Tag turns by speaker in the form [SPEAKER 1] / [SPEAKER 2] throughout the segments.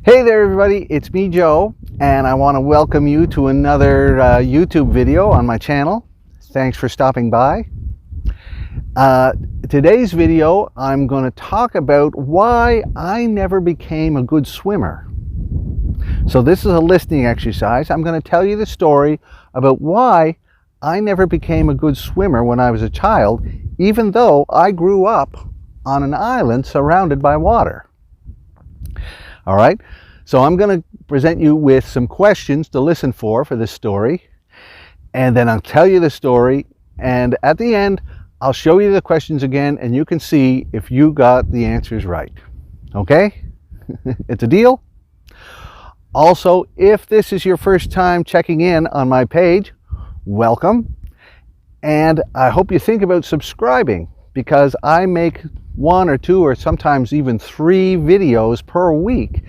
[SPEAKER 1] Hey there everybody, it's me Joe, and I want to welcome you to another YouTube video on my channel. Thanks for stopping by. Today's video I'm going to talk about why I never became a good swimmer. So this is a listening exercise. I'm going to tell you the story about why I never became a good swimmer when I was a child, even though I grew up on an island surrounded by water. All right, so I'm going to present you with some questions to listen for this story, and then I'll tell you the story, and at the end I'll show you the questions again and you can see if you got the answers right. Okay? It's a deal? Also, if this is your first time checking in on my page, welcome, and I hope you think about subscribing, because I make 1 or 2 or sometimes even 3 videos per week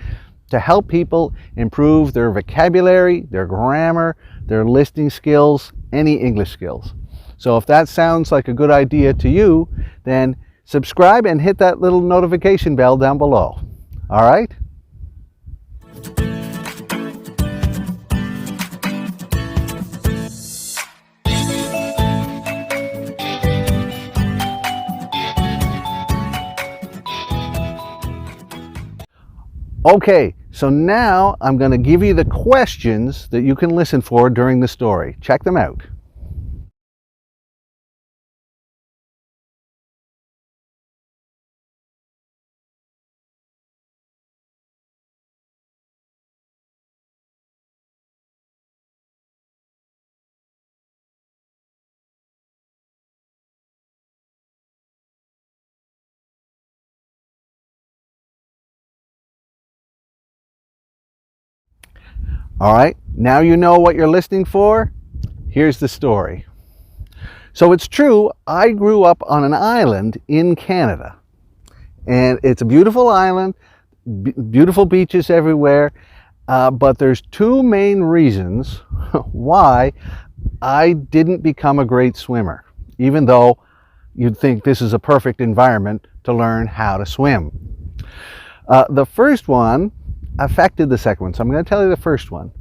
[SPEAKER 1] to help people improve their vocabulary, their grammar, their listening skills, any English skills. So if that sounds like a good idea to you, then subscribe and hit that little notification bell down below. All right? Okay, so now I'm going to give you the questions that you can listen for during the story. Check them out. All right, now you know what you're listening for. Here's the story. So it's true, I grew up on an island in Canada, and it's a beautiful island, beautiful beaches everywhere, but there's 2 main reasons why I didn't become a great swimmer, even though you'd think this is a perfect environment to learn how to swim. The first one affected the second one, so I'm going to tell you the first one.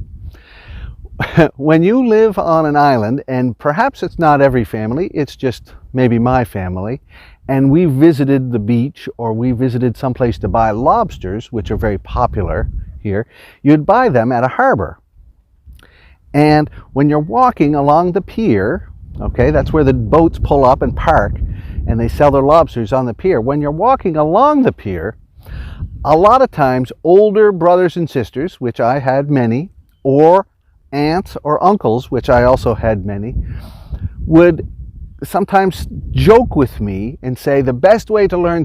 [SPEAKER 1] When you live on an island, and perhaps it's not every family, it's just maybe my family, and we visited the beach or we visited someplace to buy lobsters, which are very popular here, you'd buy them at a harbor. And when you're walking along the pier, okay, that's where the boats pull up and park, and they sell their lobsters on the pier. When you're walking along the pier, a lot of times older brothers and sisters, which I had many, or aunts or uncles, which I also had many, would sometimes joke with me and say the best way to learn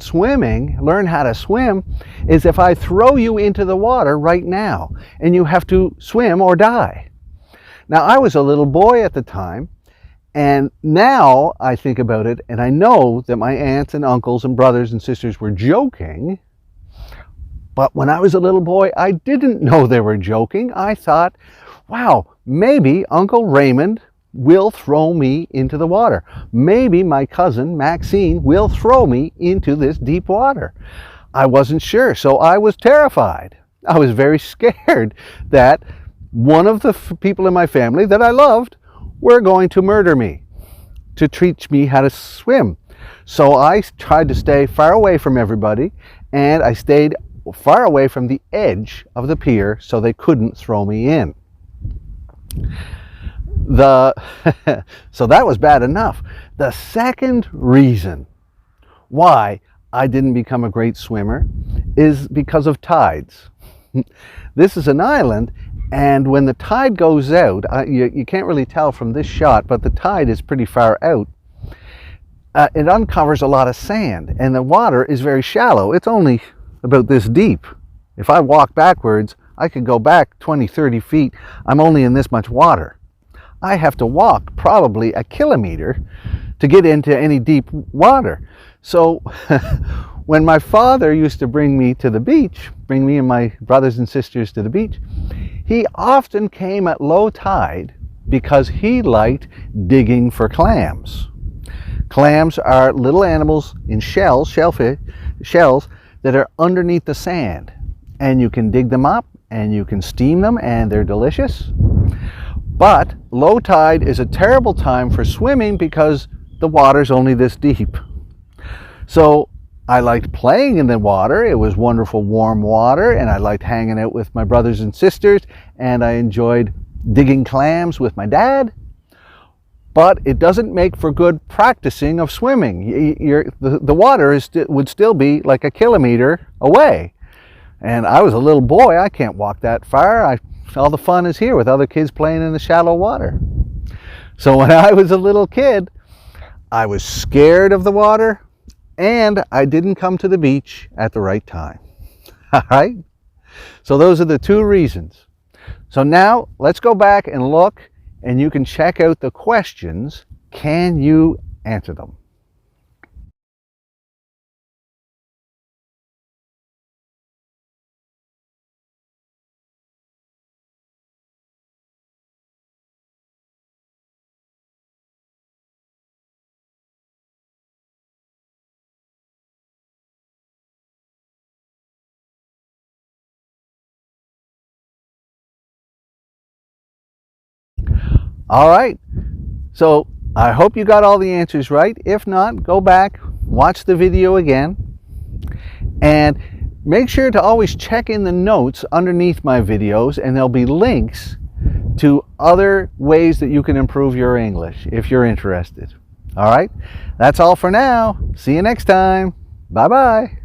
[SPEAKER 1] how to swim, is if I throw you into the water right now and you have to swim or die. Now, I was a little boy at the time, and now I think about it and I know that my aunts and uncles and brothers and sisters were joking. But when I was a little boy, I didn't know they were joking. I thought, wow, maybe Uncle Raymond will throw me into the water. Maybe my cousin Maxine will throw me into this deep water. I wasn't sure, so I was terrified. I was very scared that one of the people in my family that I loved were going to murder me, to teach me how to swim. So I tried to stay far away from everybody, and I stayed far away from the edge of the pier so they couldn't throw me in. So that was bad enough. The second reason why I didn't become a great swimmer is because of tides. This is an island, and when the tide goes out, you can't really tell from this shot, but the tide is pretty far out. It uncovers a lot of sand, and the water is very shallow. It's only about this deep. If I walk backwards, I could go back 20-30 feet. I'm only in this much water. I have to walk probably a kilometer to get into any deep water. So when my father used to bring me to the beach, bring me and my brothers and sisters to the beach, he often came at low tide because he liked digging for clams. Clams are little animals in shells that are underneath the sand. and you can dig them up and you can steam them and they're delicious. But low tide is a terrible time for swimming because the water's only this deep. So I liked playing in the water. It was wonderful warm water, and I liked hanging out with my brothers and sisters, and I enjoyed digging clams with my dad. But it doesn't make for good practicing of swimming. The water would still be like a kilometer away. And I was a little boy, I can't walk that far. All the fun is here with other kids playing in the shallow water. So when I was a little kid, I was scared of the water, and I didn't come to the beach at the right time. All right? So those are the two reasons. So now let's go back and look, and you can check out the questions. Can you answer them? All right. So I hope you got all the answers right. If not, go back, watch the video again, and make sure to always check in the notes underneath my videos, and there'll be links to other ways that you can improve your English if you're interested. All right, that's all for now. See you next time. Bye-bye.